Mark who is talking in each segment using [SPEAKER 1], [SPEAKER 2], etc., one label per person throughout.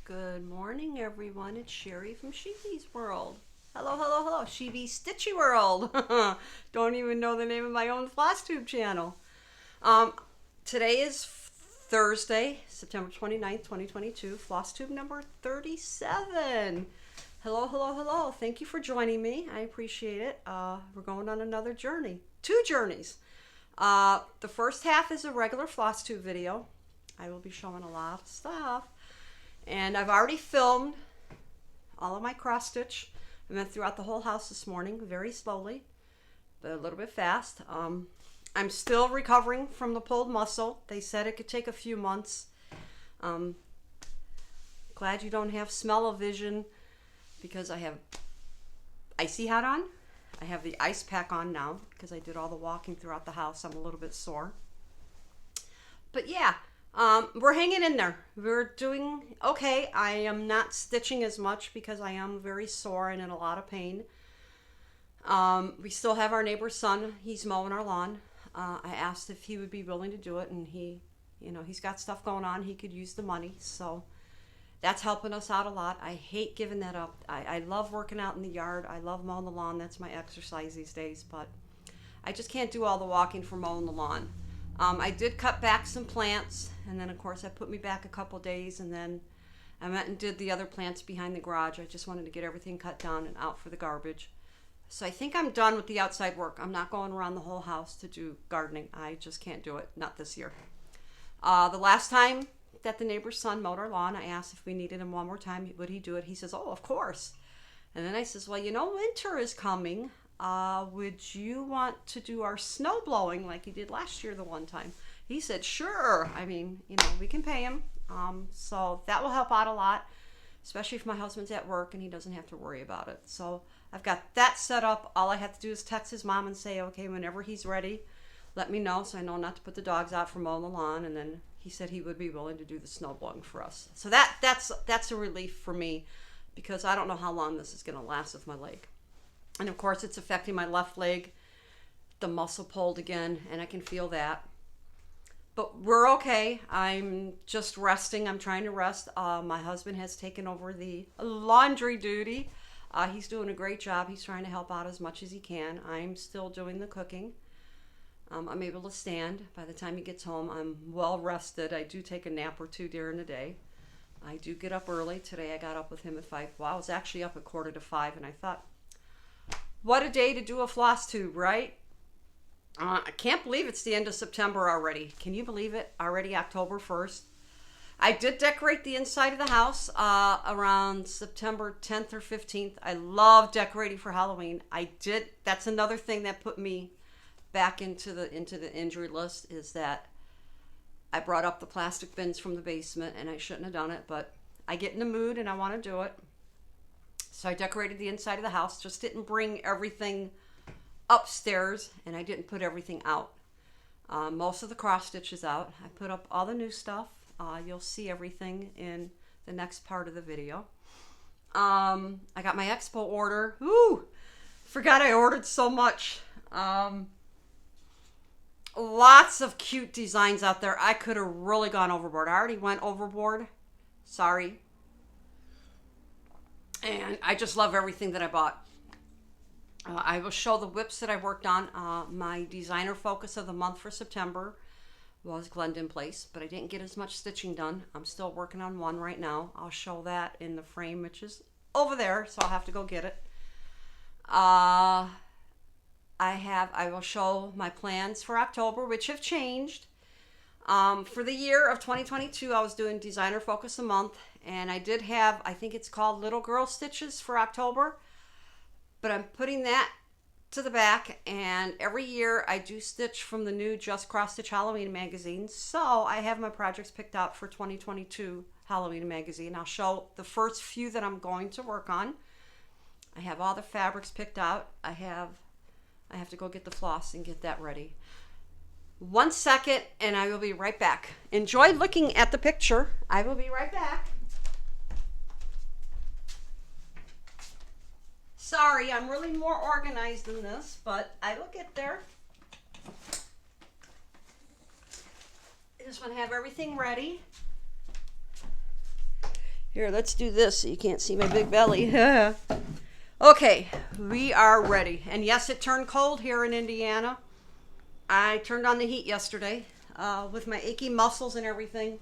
[SPEAKER 1] Good morning, everyone. It's Sherry from Sheevy's World. Hello, hello, hello. Sheevy's Stitchy World. Don't even know the name of my own Floss Tube channel. Today is Thursday, September 29th, 2022. Floss Tube number 37. Hello, hello, hello. Thank you for joining me. I appreciate it. We're going on another journey. 2 journeys. The first half is a regular Floss Tube video. I will be showing a lot of stuff. And I've already filmed all of my cross stitch. I went throughout the whole house this morning, very slowly, but a little bit fast. I'm still recovering from the pulled muscle. They said it could take a few months. Glad you don't have smell-o-vision because I have icy hat on. I have the ice pack on now because I did all the walking throughout the house. I'm a little bit sore. But yeah. We're hanging in there. We're doing okay. I am not stitching as much because I am very sore and in a lot of pain. We still have our neighbor's son. He's mowing our lawn. I asked if he would be willing to do it, and he's got stuff going on. He could use the money, so that's helping us out a lot. I hate giving that up. I love working out in the yard. I love mowing the lawn. That's my exercise these days, but I just can't do all the walking for mowing the lawn. I did cut back some plants, and then of course I put me back a couple days, and then I went and did the other plants behind the garage. I just wanted to get everything cut down and out for the garbage. So I think I'm done with the outside work. I'm not going around the whole house to do gardening. I just can't do it, not this year. The last time that the neighbor's son mowed our lawn, I asked if we needed him one more time, would he do it? He says, oh, of course. And then I says, well, winter is coming. Would you want to do our snow blowing like you did last year the one time? He said, sure. I mean, we can pay him. So that will help out a lot, especially if my husband's at work and he doesn't have to worry about it. So I've got that set up. All I have to do is text his mom and say, okay, whenever he's ready, let me know so I know not to put the dogs out for mowing the lawn. And then he said he would be willing to do the snow blowing for us. So that's a relief for me because I don't know how long this is going to last with my leg. And of course, it's affecting my left leg. The muscle pulled again, and I can feel that. But we're okay. I'm just resting. I'm trying to rest. My husband has taken over the laundry duty. He's doing a great job. He's trying to help out as much as he can. I'm still doing the cooking. I'm able to stand. By the time he gets home, I'm well rested. I do take a nap or two during the day. I do get up early. Today I got up with him at 5. Well, I was actually up at 4:45, and I thought, what a day to do a floss tube, right? I can't believe it's the end of September already. Can you believe it? Already October 1st. I did decorate the inside of the house around September 10th or 15th. I love decorating for Halloween. I did. That's another thing that put me back into the injury list is that I brought up the plastic bins from the basement, and I shouldn't have done it, but I get in the mood and I want to do it. So I decorated the inside of the house, just didn't bring everything upstairs, and I didn't put everything out. Most of the cross stitch is out. I put up all the new stuff. You'll see everything in the next part of the video. I got my Expo order. Ooh, forgot I ordered so much. Lots of cute designs out there. I could have really gone overboard. I already went overboard. Sorry. And I just love everything that I bought. I will show the whips that I worked on. My designer focus of the month for September was Glendon Place, but I didn't get as much stitching done. I'm still working on one right now. I'll show that in the frame, which is over there, so I'll have to go get it. I will show my plans for October, which have changed. For the year of 2022, I was doing designer focus a month, and I did have, I think it's called Little Girl Stitches for October, but I'm putting that to the back, and every year I do stitch from the new Just Cross Stitch Halloween magazine, so I have my projects picked out for 2022 Halloween magazine. I'll show the first few that I'm going to work on. I have all the fabrics picked out. I have to go get the floss and get that ready. 1 second, and I will be right back. Enjoy looking at the picture. I will be right back. Sorry, I'm really more organized than this, but I will get there. I just want to have everything ready. Here, let's do this so you can't see my big belly. Okay, we are ready. And yes, it turned cold here in Indiana. I turned on the heat yesterday with my achy muscles and everything.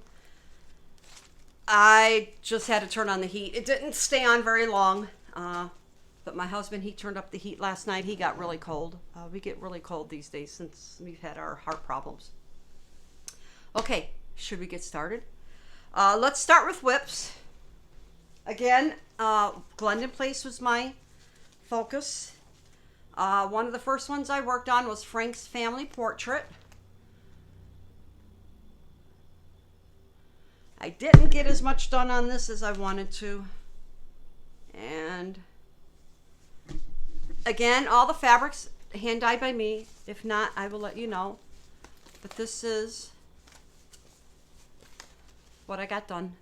[SPEAKER 1] I just had to turn on the heat. It didn't stay on very long, but my husband, he turned up the heat last night. He got really cold. We get really cold these days since we've had our heart problems. Okay, should we get started? Let's start with whips. Again, Glendon Place was my focus. One of the first ones I worked on was Frank's family portrait. I didn't get as much done on this as I wanted to. And again, all the fabrics hand dyed by me. If not, I will let you know. But this is what I got done.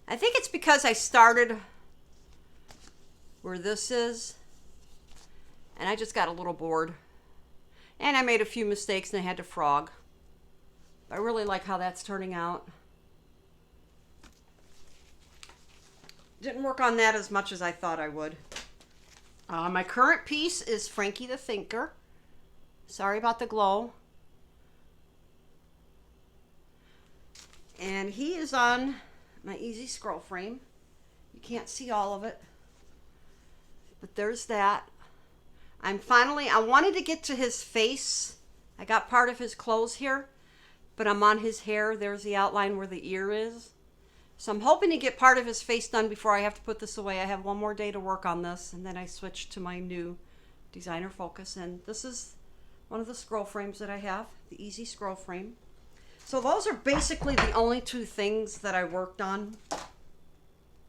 [SPEAKER 1] I think it's because I started where this is, and I just got a little bored. And I made a few mistakes and I had to frog. I really like how that's turning out. Didn't work on that as much as I thought I would. My current piece is Frankie the Thinker. Sorry about the glow. And he is on my easy scroll frame. You can't see all of it, but there's that. I wanted to get to his face. I got part of his clothes here, but I'm on his hair. There's the outline where the ear is. So I'm hoping to get part of his face done before I have to put this away. I have one more day to work on this, and then I switch to my new designer focus. And this is one of the scroll frames that I have, the easy scroll frame. So those are basically the only two things that I worked on.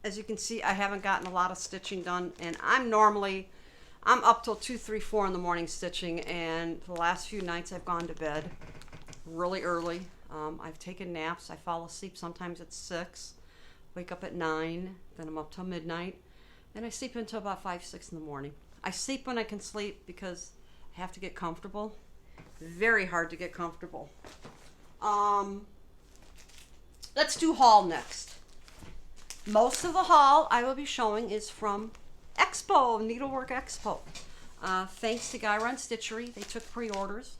[SPEAKER 1] As you can see, I haven't gotten a lot of stitching done, and I'm up till 2, 3, 4 in the morning stitching, and the last few nights I've gone to bed really early. I've taken naps. I fall asleep sometimes at 6, wake up at 9, then I'm up till midnight, and I sleep until about 5, 6 in the morning. I sleep when I can sleep because I have to get comfortable. Very hard to get comfortable. Let's do haul next. Most of the haul I will be showing is from Expo, Needlework Expo. Thanks to Guy Run Stitchery, they took pre-orders,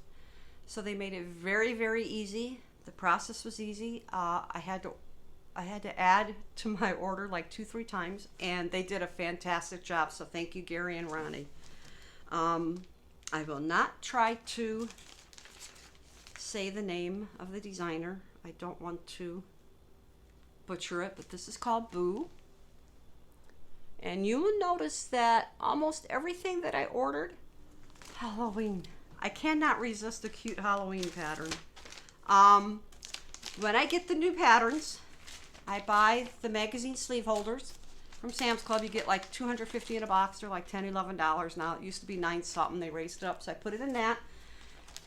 [SPEAKER 1] so they made it very, very easy. The process was easy. I had to add to my order like 2, 3 times, and they did a fantastic job. So thank you, Gary and Ronnie. I will not try to say the name of the designer. I don't want to butcher it, but this is called Boo. And you will notice that almost everything that I ordered, Halloween. I cannot resist a cute Halloween pattern. When I get the new patterns, I buy the magazine sleeve holders from Sam's Club. You get like 250 in a box. They're like $10, $11 now. It used to be 9 something. They raised it up, so I put it in that.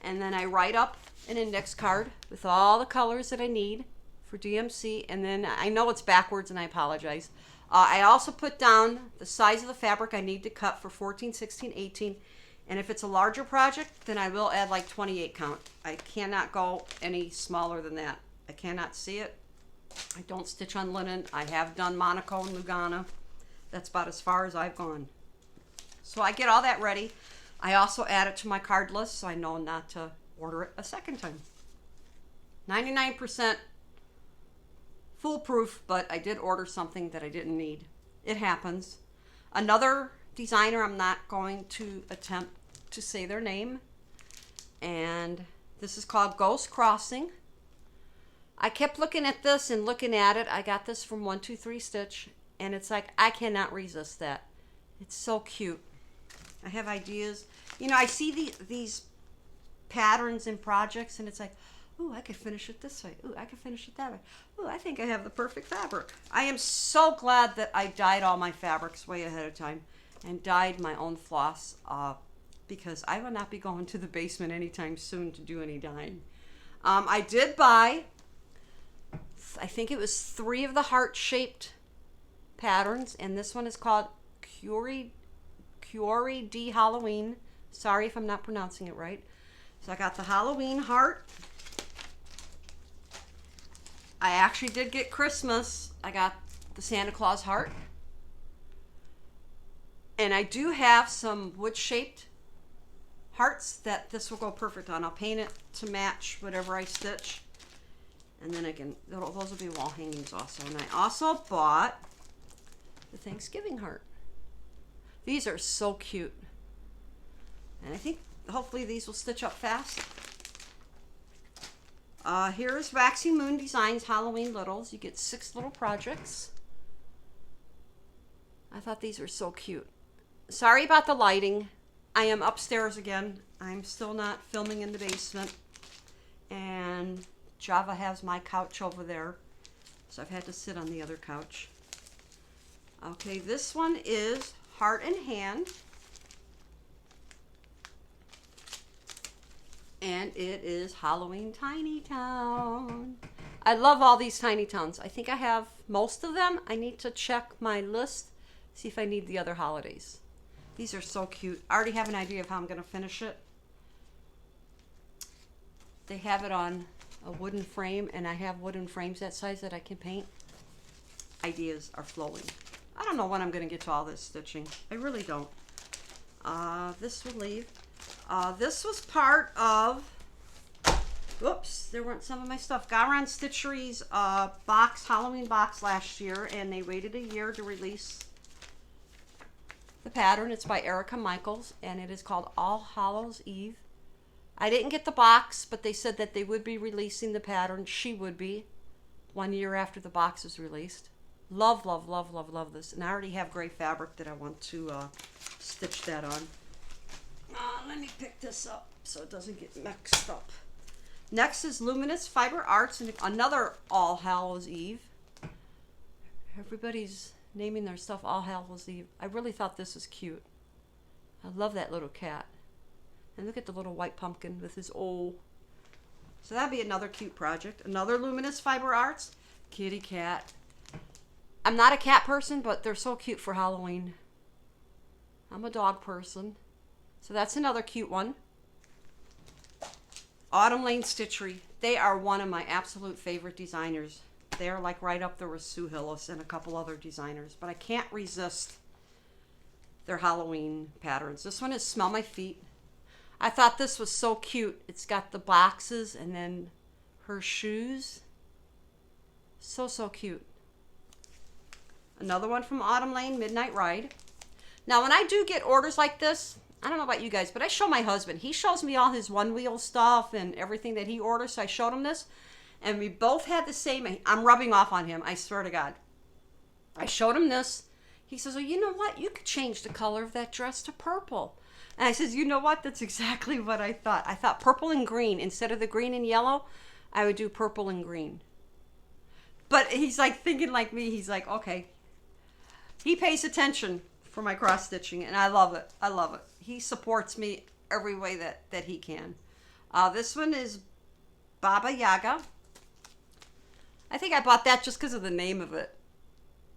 [SPEAKER 1] And then I write up an index card with all the colors that I need for DMC. And then I know it's backwards, and I apologize. I also put down the size of the fabric I need to cut for 14, 16, 18. And if it's a larger project, then I will add like 28 count. I cannot go any smaller than that. I cannot see it. I don't stitch on linen. I have done Monaco and Lugana. That's about as far as I've gone. So I get all that ready. I also add it to my card list so I know not to order it a second time. 99% foolproof, but I did order something that I didn't need. It happens. Another designer, I'm not going to attempt to say their name, and this is called Ghost Crossing. I kept looking at this and looking at it. I got this from 123 Stitch, and it's like, I cannot resist that. It's so cute. I have ideas. You know, I see these patterns in projects, and it's like, ooh, I could finish it this way. Ooh, I could finish it that way. Ooh, I think I have the perfect fabric. I am so glad that I dyed all my fabrics way ahead of time and dyed my own floss because I will not be going to the basement anytime soon to do any dyeing. I did buy, I think it was 3 of the heart-shaped patterns, and this one is called Curie D Halloween. Sorry if I'm not pronouncing it right. So I got the Halloween heart. I actually did get Christmas. I got the Santa Claus heart. And I do have some wood-shaped hearts that this will go perfect on. I'll paint it to match whatever I stitch. And then those will be wall hangings also. And I also bought the Thanksgiving heart. These are so cute. And I think hopefully these will stitch up fast. Here's Waxing Moon Designs Halloween Littles. You get 6 little projects. I thought these were so cute. Sorry about the lighting. I am upstairs again. I'm still not filming in the basement. And Java has my couch over there. So I've had to sit on the other couch. Okay, this one is Heart and Hand. And it is Halloween Tiny Town. I love all these tiny towns. I think I have most of them. I need to check my list, see if I need the other holidays. These are so cute. I already have an idea of how I'm going to finish it. They have it on a wooden frame, and I have wooden frames that size that I can paint. Ideas are flowing. I don't know when I'm going to get to all this stitching. I really don't. This will leave. This was part of, whoops, there weren't some of my stuff. Garon Stitchery's Halloween box last year, and they waited a year to release the pattern. It's by Erica Michaels, and it is called All Hallows Eve. I didn't get the box, but they said that they would be releasing the pattern. She would be 1 year after the box is released. Love, love, love, love, love this. And I already have gray fabric that I want to stitch that on. Let me pick this up so it doesn't get mixed up. Next is Luminous Fiber Arts and another All Hallows Eve. Everybody's naming their stuff All Hallows Eve. I really thought this was cute. I love that little cat. And look at the little white pumpkin with his O. So that'd be another cute project. Another Luminous Fiber Arts. Kitty cat. I'm not a cat person, but they're so cute for Halloween. I'm a dog person. So that's another cute one. Autumn Lane Stitchery. They are one of my absolute favorite designers. They're like right up there with Sue Hillis and a couple other designers. But I can't resist their Halloween patterns. This one is Smell My Feet. I thought this was so cute. It's got the boxes and then her shoes. So, so cute. Another one from Autumn Lane, Midnight Ride. Now, when I do get orders like this, I don't know about you guys, but I show my husband. He shows me all his one-wheel stuff and everything that he orders, so I showed him this. And we both had the same. I'm rubbing off on him, I swear to God. I showed him this. He says, well, you know what? You could change the color of that dress to purple. And I says, you know what? That's exactly what I thought. I thought purple and green. Instead of the green and yellow, I would do purple and green. But he's like thinking like me. He's like, okay. He pays attention for my cross stitching, and I love it. I love it. He supports me every way that he can. This one is Baba Yaga. I think I bought that just because of the name of it,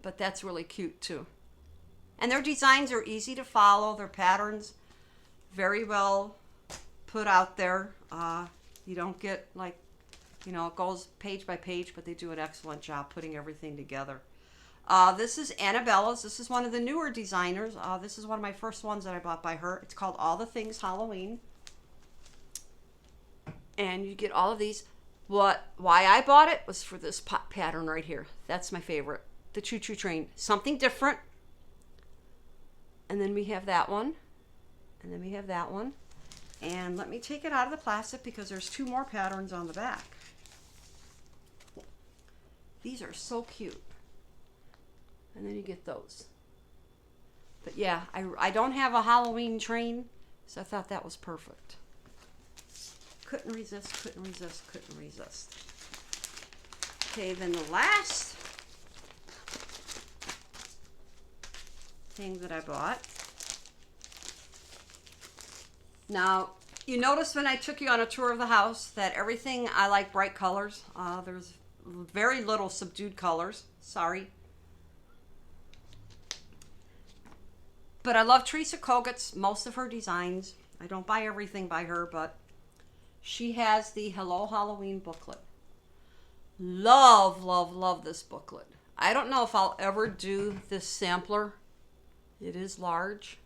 [SPEAKER 1] but that's really cute too. And their designs are easy to follow. Their patterns very well put out there. You don't get like, you know, it goes page by page, but they do an excellent job putting everything together. This is Annabella's. This is one of the newer designers. This is one of my first ones that I bought by her. It's called All the Things Halloween. And you get all of these. Why I bought it was for this pattern right here. That's my favorite. The Choo Choo Train. Something different. And then we have that one. And then we have that one. And let me take it out of the plastic because there's 2 more patterns on the back. These are so cute. And then you get those. But yeah, I don't have a Halloween train, so I thought that was perfect. Couldn't resist, couldn't resist, couldn't resist. Okay, then the last thing that I bought. Now, you notice when I took you on a tour of the house that everything I like bright colors. There's very little subdued colors. Sorry. But I love Teresa Koget's, most of her designs. I don't buy everything by her, but she has the Hello Halloween booklet. Love, love, love this booklet. I don't know if I'll ever do this sampler. It is large,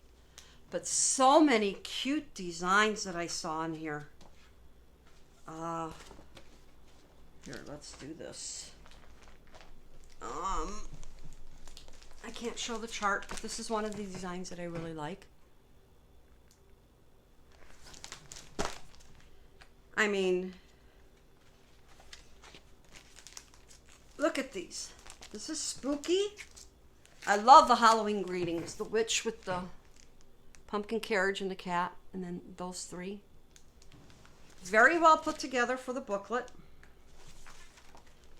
[SPEAKER 1] but so many cute designs that I saw in here. Here, let's do this. I can't show the chart, but this is one of the designs that I really like. I mean, look at these. This is spooky. I love the Halloween greetings. The witch with the pumpkin carriage and the cat, and then those three. Very well put together for the booklet.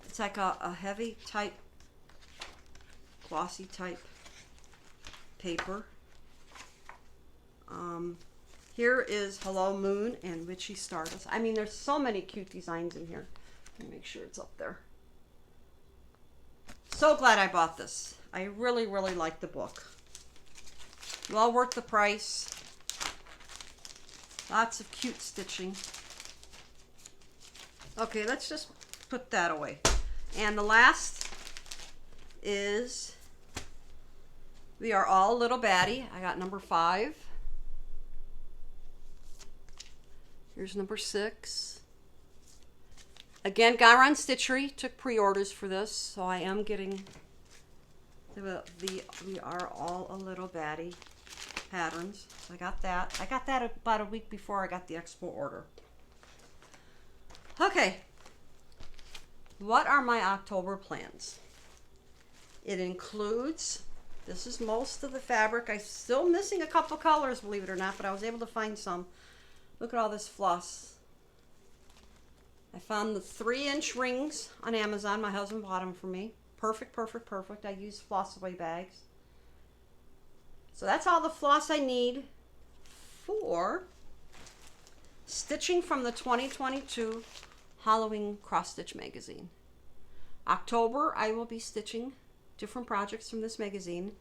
[SPEAKER 1] It's like a heavy type, glossy type paper. Here is Hello Moon and Witchy Stardust. I mean, there's so many cute designs in here. Let me make sure it's up there. So glad I bought this. I really, really like the book. Well worth the price. Lots of cute stitching. Okay, let's just put that away. And the last is We Are All a Little Baddie. I got number 5. Here's number 6. Again, Gara on Stitchery took pre-orders for this, so I am getting the We Are All a Little Baddie patterns. So I got that. I got that about a week before I got the Expo order. Okay. What are my October plans? It includes, this is most of the fabric. I'm still missing a couple colors, believe it or not, but I was able to find some. Look at all this floss. I found the 3-inch rings on Amazon. My husband bought them for me. Perfect, perfect, perfect. I use floss away bags. So that's all the floss I need for stitching from the 2022 Halloween Cross Stitch magazine. October, I will be stitching different projects from this magazine.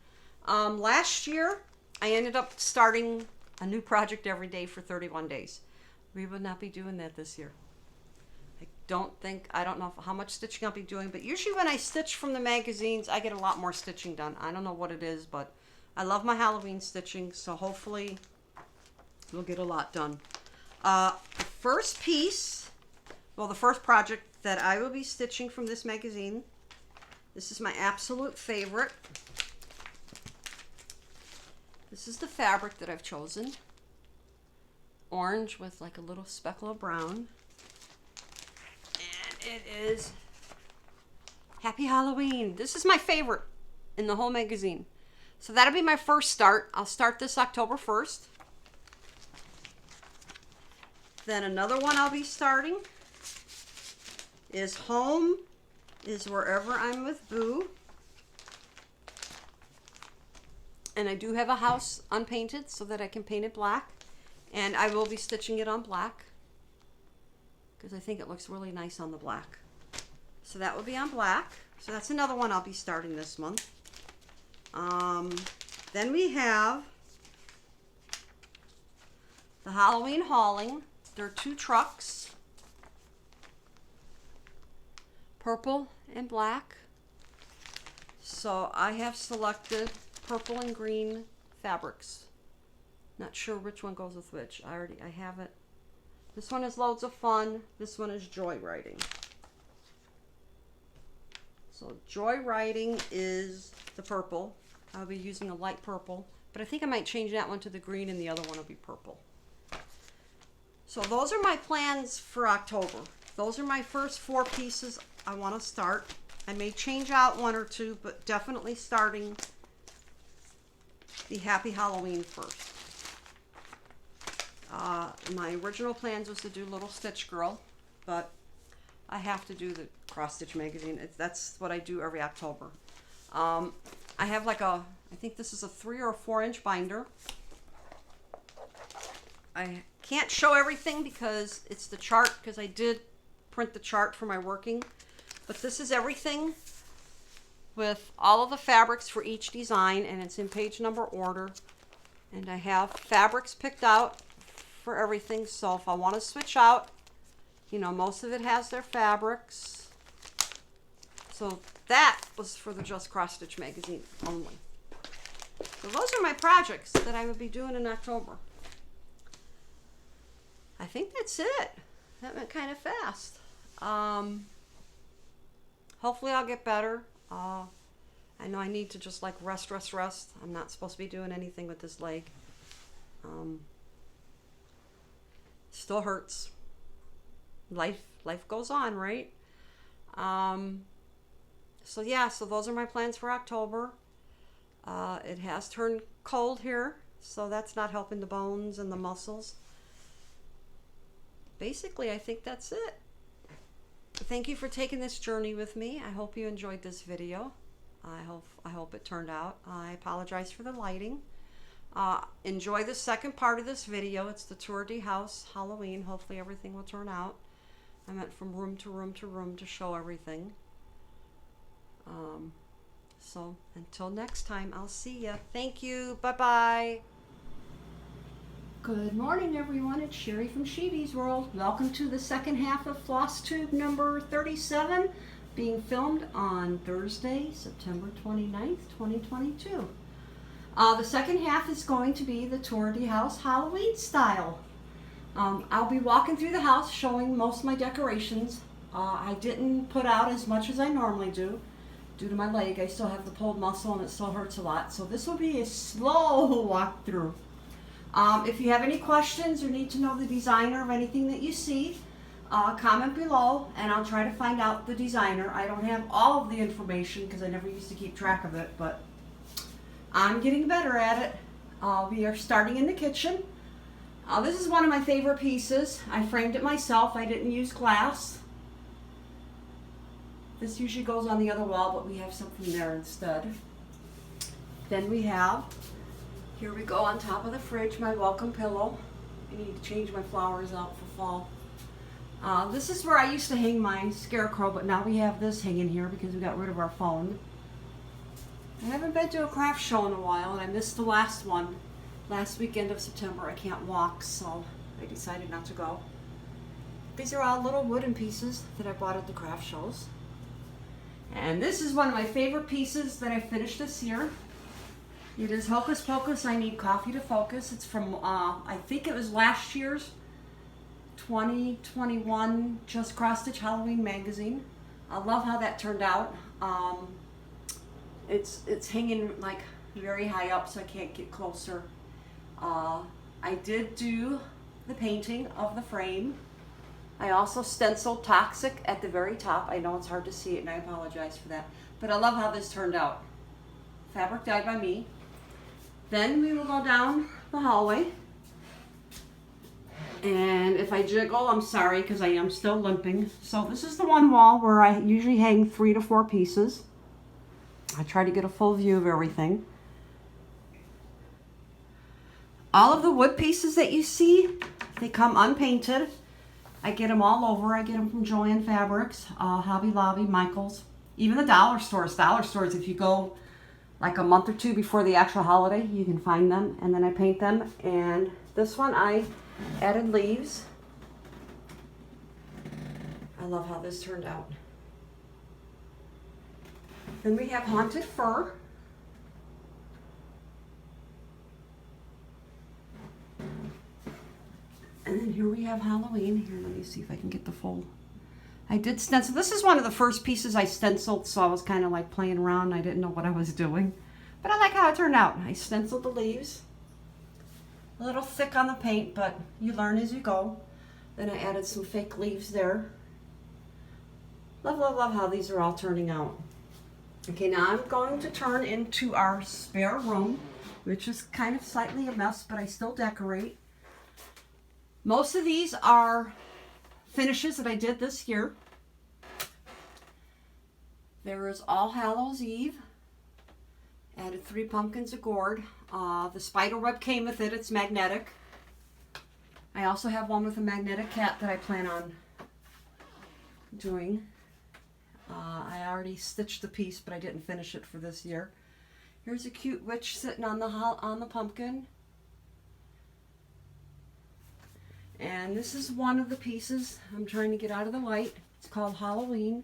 [SPEAKER 1] Last year, I ended up starting a new project every day for 31 days. We will not be doing that this year. I don't know how much stitching I'll be doing, but usually when I stitch from the magazines, I get a lot more stitching done. I don't know what it is, but I love my Halloween stitching, so hopefully we'll get a lot done. The first piece, well, the first project that I will be stitching from this magazine, this is my absolute favorite. This is the fabric that I've chosen. Orange with like a little speckle of brown. It is Happy Halloween. This is my favorite in the whole magazine. So that'll be my first start. I'll start this October 1st. Then another one I'll be starting is Home is Wherever I'm with Boo. And I do have a house unpainted so that I can paint it black. And I will be stitching it on black, because I think it looks really nice on the black. So that will be on black. So that's another one I'll be starting this month. Then we have the Halloween hauling. There are 2 trucks, purple and black. So I have selected purple and green fabrics. Not sure which one goes with which. I have it. This one is Loads of Fun. This one is Joyriding. So Joyriding is the purple. I'll be using a light purple, but I think I might change that one to the green and the other one will be purple. So those are my plans for October. Those are my first 4 pieces I want to start. I may change out 1 or 2, but definitely starting the Happy Halloween first. My original plans was to do Little Stitch Girl, but I have to do the Cross Stitch magazine. That's what I do every October. I have like I think this is a 3 or 4 inch binder. I can't show everything because it's the chart, because I did print the chart for my working. But this is everything with all of the fabrics for each design, and it's in page number order. And I have fabrics picked out for everything, so if I want to switch out, you know, most of it has their fabrics. So that was for the Just Cross Stitch magazine only. So those are my projects that I would be doing in October. I think that's it. That went kind of fast. Hopefully I'll get better. I know I need to just like rest. I'm not supposed to be doing anything with this leg. Still hurts. Life goes on, right? So yeah, so those are my plans for October. It has turned cold here, so that's not helping the bones and the muscles. Basically, I think that's it. Thank you for taking this journey with me. I hope you enjoyed this video. I hope it turned out. I apologize for the lighting. Enjoy the second part of this video. It's the Tour de House Halloween. Hopefully everything will turn out. I went from room to room to room to show everything. So until next time, I'll see ya. Thank you. Bye-bye. Good morning, everyone. It's Sherry from Sheedy's World. Welcome to the second half of Floss Tube number 37, being filmed on Thursday, September 29th, 2022. The second half is going to be the Tour de House Halloween style. I'll be walking through the house showing most of my decorations. I didn't put out as much as I normally do. Due to my leg, I still have the pulled muscle and it still hurts a lot. So this will be a slow walkthrough. If you have any questions or need to know the designer of anything that you see, comment below and I'll try to find out the designer. I don't have all of the information because I never used to keep track of it, but I'm getting better at it. We are starting in the kitchen. This is one of my favorite pieces. I framed it myself. I didn't use glass. This usually goes on the other wall, but we have something there instead. Then we have, here we go on top of the fridge, my welcome pillow. I need to change my flowers out for fall. This is where I used to hang my scarecrow, but now we have this hanging here because we got rid of our phone. I haven't been to a craft show in a while, and I missed the last one. Last weekend of September, I can't walk, so I decided not to go. These are all little wooden pieces that I bought at the craft shows. And this is one of my favorite pieces that I finished this year. It is Hocus Pocus, I Need Coffee to Focus. It's from, I think it was last year's 2021 Just Cross Stitch Halloween magazine. I love how that turned out. It's hanging like very high up, so I can't get closer. I did do the painting of the frame. I also stenciled Toxic at the very top. I know it's hard to see it and I apologize for that. But I love how this turned out. Fabric dyed by me. Then we will go down the hallway. And if I jiggle, I'm sorry because I am still limping. So this is the one wall where I usually hang 3 to 4 pieces. I try to get a full view of everything. All of the wood pieces that you see, they come unpainted. I get them all over. I get them from Joann Fabrics, Hobby Lobby, Michaels, even the dollar stores. Dollar stores, if you go like a month or two before the actual holiday, you can find them. And then I paint them. And this one, I added leaves. I love how this turned out. Then we have Haunted Fur. And then here we have Halloween. Here, let me see if I can get the full. I did stencil. This is one of the first pieces I stenciled, so I was kind of like playing around. I didn't know what I was doing. But I like how it turned out. I stenciled the leaves. A little thick on the paint, but you learn as you go. Then I added some fake leaves there. Love, love, love how these are all turning out. Okay, now I'm going to turn into our spare room, which is kind of slightly a mess, but I still decorate. Most of these are finishes that I did this year. There is All Hallows Eve. Added 3 pumpkins of gourd. The spider web came with it. It's magnetic. I also have one with a magnetic cat that I plan on doing. I already stitched the piece, but I didn't finish it for this year. Here's a cute witch sitting on the pumpkin. And this is one of the pieces I'm trying to get out of the light. It's called Halloween.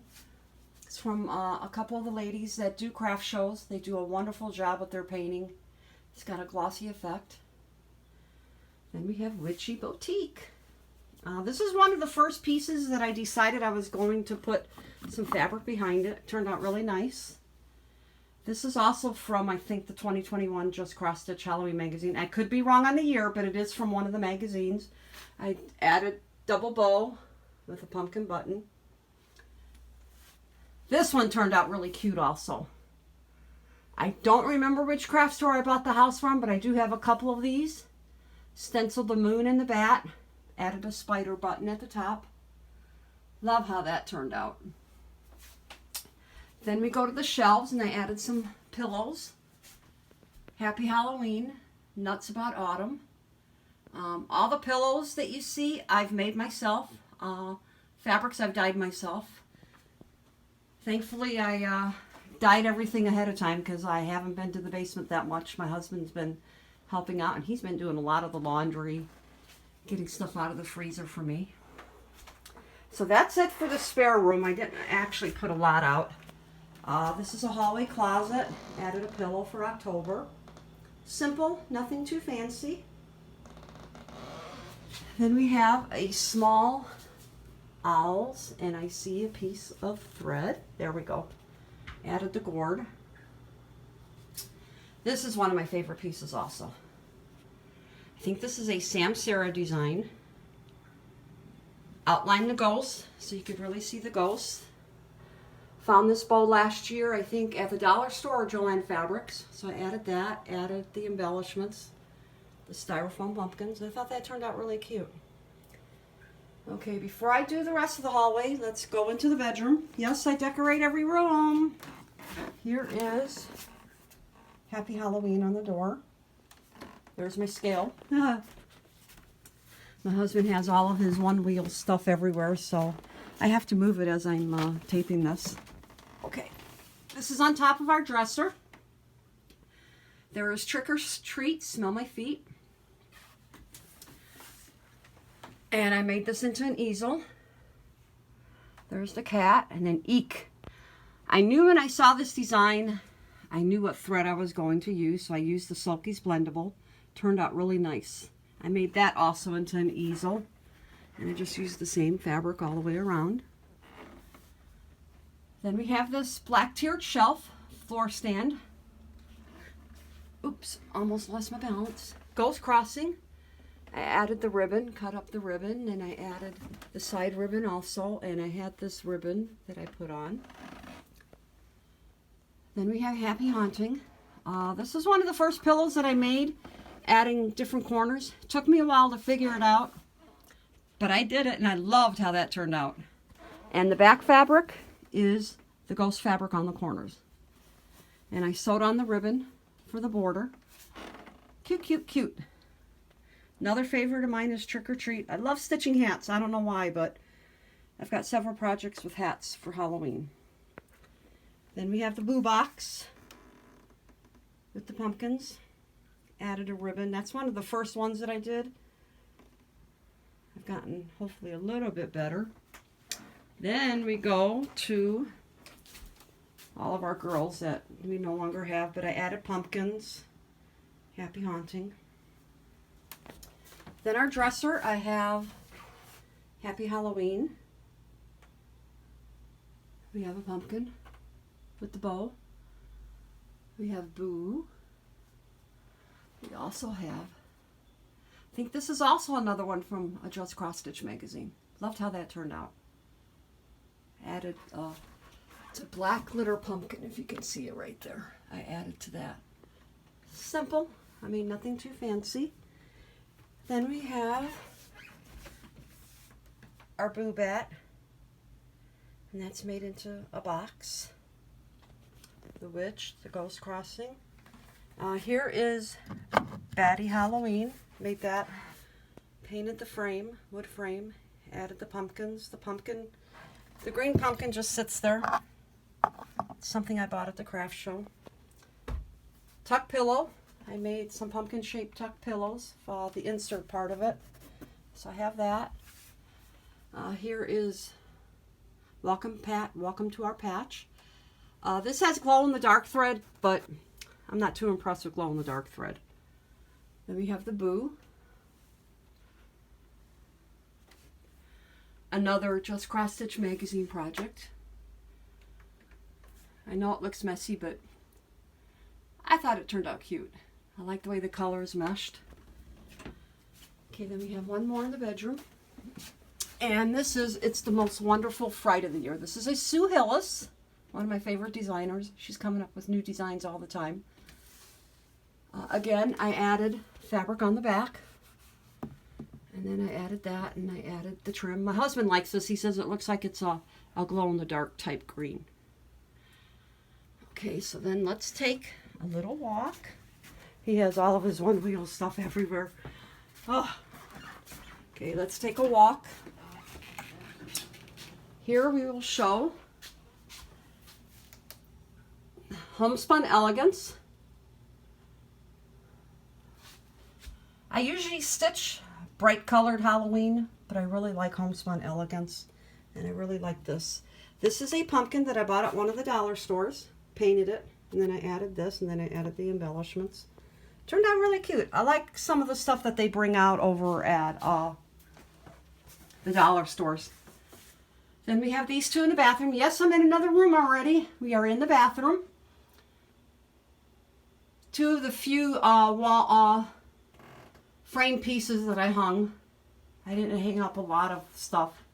[SPEAKER 1] It's from a couple of the ladies that do craft shows. They do a wonderful job with their painting. It's got a glossy effect. Then we have Witchy Boutique. This is one of the first pieces that I decided I was going to put some fabric behind it. It turned out really nice. This is also from, I think, the 2021 Just Cross Stitch Halloween magazine. I could be wrong on the year, but it is from one of the magazines. I added double bow with a pumpkin button. This one turned out really cute also. I don't remember which craft store I bought the house from, but I do have a couple of these. Stenciled the moon and the bat. Added a spider button at the top. Love how that turned out. Then we go to the shelves, and I added some pillows. Happy Halloween. Nuts About Autumn. All the pillows that you see, I've made myself. Fabrics I've dyed myself. Thankfully, I dyed everything ahead of time because I haven't been to the basement that much. My husband's been helping out, and he's been doing a lot of the laundry, getting stuff out of the freezer for me. So that's it for the spare room. I didn't actually put a lot out. This is a hallway closet. Added a pillow for October. Simple, nothing too fancy. Then we have a small owls, and I see a piece of thread. There we go. Added the gourd. This is one of my favorite pieces also. I think this is a Sam Sarah design. Outline the ghosts so you could really see the ghosts. Found this bow last year, I think, at the dollar store, Joanne Fabrics. So I added that, added the embellishments, the styrofoam pumpkins. I thought that turned out really cute. Okay, before I do the rest of the hallway, let's go into the bedroom. Yes, I decorate every room. Here is Happy Halloween on the door. There's my scale. My husband has all of his one-wheel stuff everywhere, so I have to move it as I'm taping this. Okay, this is on top of our dresser. There is Trick or Treat, Smell My Feet. And I made this into an easel. There's the cat, and then Eek. I knew when I saw this design, I knew what thread I was going to use, so I used the Sulky's Blendable. Turned out really nice. I made that also into an easel, and I just used the same fabric all the way around. Then we have this black tiered shelf, floor stand. Oops, almost lost my balance. Ghost Crossing. I added the ribbon, cut up the ribbon, and I added the side ribbon also, and I had this ribbon that I put on. Then we have Happy Haunting. This is one of the first pillows that I made, adding different corners. It took me a while to figure it out, but I did it, and I loved how that turned out. And the back fabric is the ghost fabric on the corners. And I sewed on the ribbon for the border. Cute, cute, cute. Another favorite of mine is Trick or Treat. I love stitching hats. I don't know why, but I've got several projects with hats for Halloween. Then we have the blue box with the pumpkins. Added a ribbon. That's one of the first ones that I did. I've gotten hopefully a little bit better. Then we go to all of our girls that we no longer have, but I added pumpkins. Happy Haunting. Then our dresser, I have Happy Halloween. We have a pumpkin with the bow. We have Boo. We also have, I think this is also another one from a Just Cross Stitch magazine. Loved how that turned out. Added it's a black glitter pumpkin, if you can see it right there. I added to that. Simple. I mean, nothing too fancy. Then we have our Boo Bat, and that's made into a box. The Witch, the Ghost Crossing. Here is Batty Halloween. Made that. Painted the frame, wood frame. Added the pumpkins. The green pumpkin just sits there. It's something I bought at the craft show. Tuck pillow. I made some pumpkin-shaped tuck pillows for the insert part of it. So I have that. Here is Welcome, Pat. Welcome to our patch. This has glow-in-the-dark thread, but I'm not too impressed with glow-in-the-dark thread. Then we have the Boo. Another Just Cross Stitch magazine project. I know it looks messy, but I thought it turned out cute. I like the way the colors meshed. Okay, then we have one more in the bedroom. And it's the most wonderful fright of the year. This is a Sue Hillis, one of my favorite designers. She's coming up with new designs all the time. Again, I added fabric on the back. And then I added that, and I added the trim. My husband likes this. He says it looks like it's a glow-in-the-dark type green. Okay, so then let's take a little walk. He has all of his one-wheel stuff everywhere. Oh. Okay, let's take a walk. Here we will show Homespun Elegance. I usually stitch bright colored Halloween, but I really like Homespun Elegance, and I really like this. This is a pumpkin that I bought at one of the dollar stores, painted it, and then I added this, and then I added the embellishments. Turned out really cute. I like some of the stuff that they bring out over at the dollar stores. Then we have these two in the bathroom. Yes, I'm in another room already. We are in the bathroom. Two of the few wall frame pieces that I hung. I didn't hang up a lot of stuff.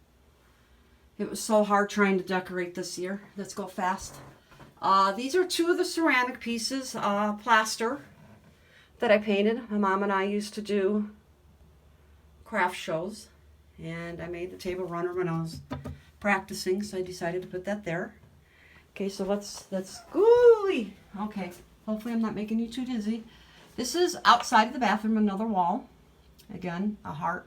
[SPEAKER 1] It was so hard trying to decorate this year. Let's go fast. These are two of the ceramic pieces, plaster, that I painted. My mom and I used to do craft shows, and I made the table runner when I was practicing, so I decided to put that there. Okay, so let's ooh-wee. Okay, hopefully I'm not making you too dizzy. This is outside of the bathroom, another wall. Again, a heart.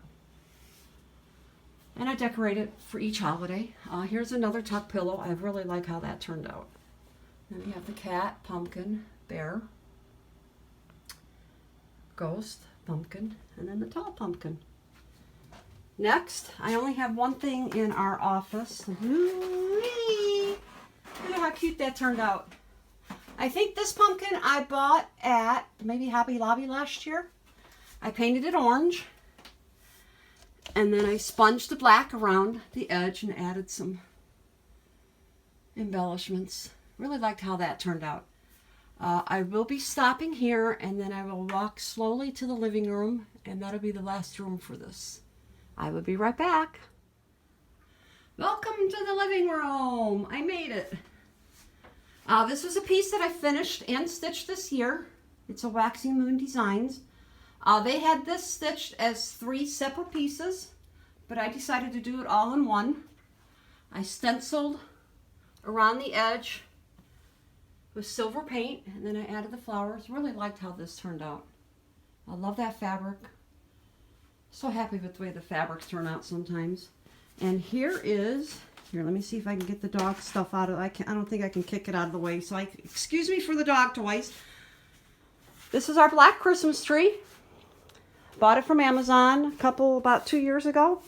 [SPEAKER 1] And I decorate it for each holiday. Here's another tuck pillow. I really like how that turned out. Then we have the cat, pumpkin, bear, ghost, pumpkin, and then the tall pumpkin. Next, I only have one thing in our office. Ooh-wee. Look at how cute that turned out. I think this pumpkin I bought at maybe Hobby Lobby last year. I painted it orange, and then I sponged the black around the edge and added some embellishments. Really liked how that turned out. I will be stopping here, and then I will walk slowly to the living room, and that'll be the last room for this. I will be right back. Welcome to the living room. I made it. This was a piece that I finished and stitched this year. It's a Waxing Moon Designs. They had this stitched as 3 separate pieces, but I decided to do it all in one. I stenciled around the edge with silver paint, and then I added the flowers. Really liked how this turned out. I love that fabric. So happy with the way the fabrics turn out sometimes. And here, let me see if I can get the dog stuff out of it. I don't think I can kick it out of the way, so excuse me for the dog toys. This is our black Christmas tree. Bought it from Amazon about 2 years ago.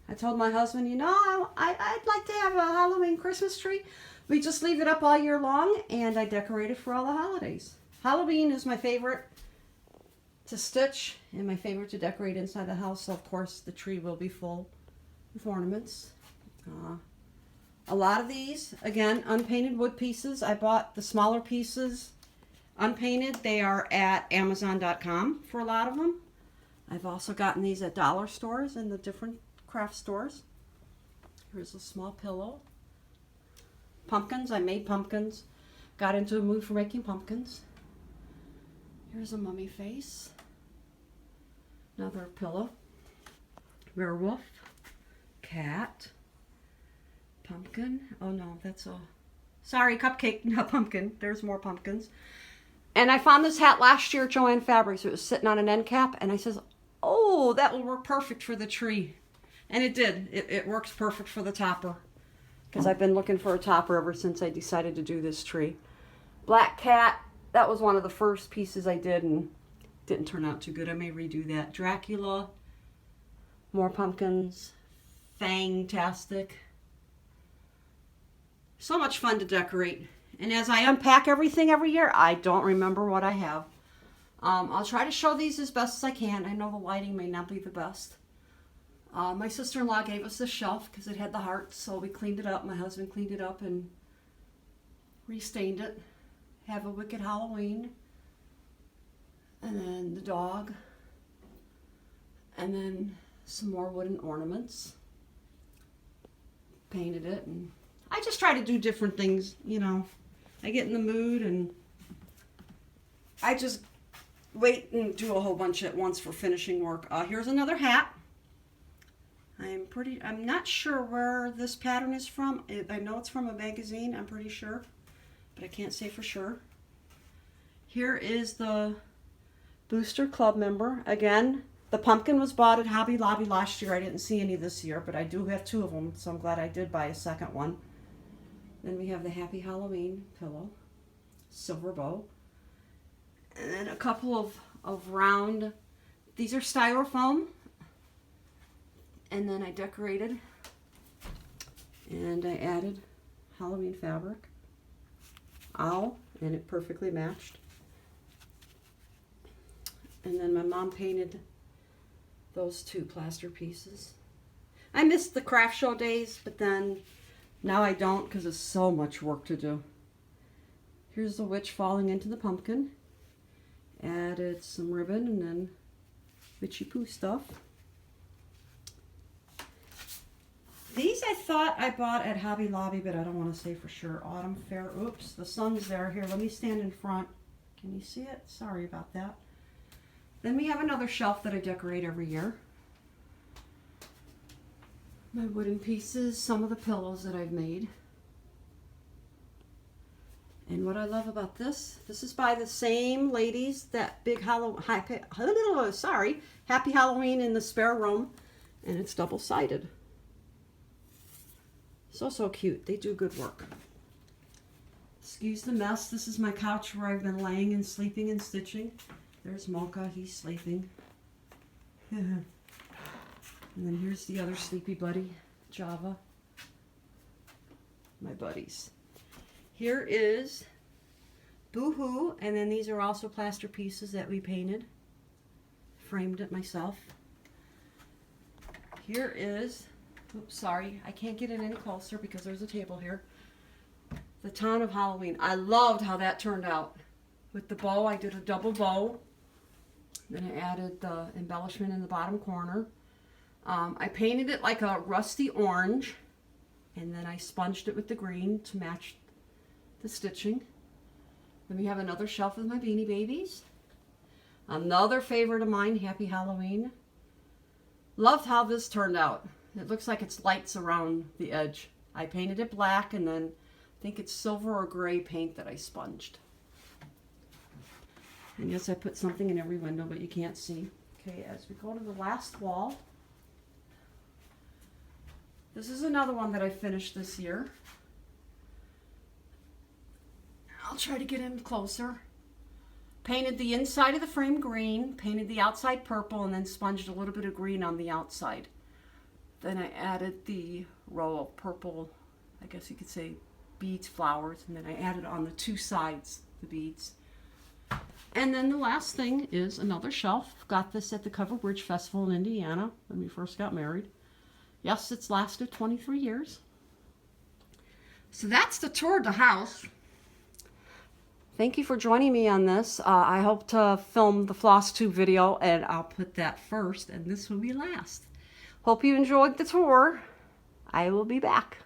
[SPEAKER 1] I told my husband, I'd like to have a Halloween Christmas tree. We just leave it up all year long, and I decorate it for all the holidays. Halloween is my favorite to stitch and my favorite to decorate inside the house, so of course the tree will be full with ornaments. A lot of these, again, unpainted wood pieces. I bought the smaller pieces unpainted. They are at Amazon.com for a lot of them. I've also gotten these at dollar stores and the different craft stores. Here's a small pillow. Pumpkins, I made pumpkins. Got into a mood for making pumpkins. Here's a mummy face. Another pillow. Werewolf. Cat. Pumpkin. Oh no, that's a... Sorry, cupcake, not pumpkin. There's more pumpkins. And I found this hat last year at Joann Fabrics. It was sitting on an end cap, and I says, oh, that will work perfect for the tree. And it did. It works perfect for the topper, because I've been looking for a topper ever since I decided to do this tree. Black cat. That was one of the first pieces I did, and didn't turn out too good. I may redo that. Dracula. More pumpkins. fantastic. So much fun to decorate. And as I unpack everything every year, I don't remember what I have. I'll try to show these as best as I can. I know the lighting may not be the best. My sister-in-law gave us this shelf because it had the hearts, so we cleaned it up. My husband cleaned it up and restained it. Have a Wicked Halloween. And then the dog. And then some more wooden ornaments. Painted it, and I just try to do different things, you know. I get in the mood and I just wait and do a whole bunch at once for finishing work. Here's another hat. I'm not sure where this pattern is from. I know it's from a magazine, I'm pretty sure, but I can't say for sure. Here is the Booster Club member. Again, the pumpkin was bought at Hobby Lobby last year. I didn't see any this year, but I do have 2 of them, so I'm glad I did buy a second one. Then we have the Happy Halloween pillow, silver bow, and then a couple of round, these are styrofoam, and then I decorated, and I added Halloween fabric, owl, and it perfectly matched. And then my mom painted those 2 plaster pieces. I missed the craft show days, but then now I don't because it's so much work to do. Here's the witch falling into the pumpkin. Added some ribbon and then witchy poo stuff. These I thought I bought at Hobby Lobby, but I don't want to say for sure. Autumn Fair. Oops, the sun's there. Here, let me stand in front. Can you see it? Sorry about that. Then we have another shelf that I decorate every year. My wooden pieces, some of the pillows that I've made. And what I love about this is by the same ladies, that big Happy Halloween in the spare room, and it's double-sided. So cute. They do good work. Excuse the mess. This is my couch where I've been laying and sleeping and stitching. There's Mocha, he's sleeping. And then here's the other sleepy buddy, Java. My buddies. Here is Boo-hoo, and then these are also plaster pieces that we painted. Framed it myself. Here is, oops, sorry, I can't get it any closer because there's a table here. The Town of Halloween. I loved how that turned out. With the bow, I did a double bow. Then I added the embellishment in the bottom corner. I painted it like a rusty orange, and then I sponged it with the green to match the stitching. Then we have another shelf with my Beanie Babies. Another favorite of mine, Happy Halloween. Loved how this turned out. It looks like it's lights around the edge. I painted it black, and then I think it's silver or gray paint that I sponged. And yes, I put something in every window, but you can't see. Okay, as we go to the last wall, this is another one that I finished this year. I'll try to get in closer. Painted the inside of the frame green, painted the outside purple, and then sponged a little bit of green on the outside. Then I added the row of purple, I guess you could say, beads, flowers, and then I added on the 2 sides the beads. And then the last thing is another shelf. Got this at the Covered Bridge Festival in Indiana when we first got married. Yes, it's lasted 23 years. So that's the tour of the house. Thank you for joining me on this. I hope to film the Floss Tube video, and I'll put that first, and this will be last. Hope you enjoyed the tour. I will be back.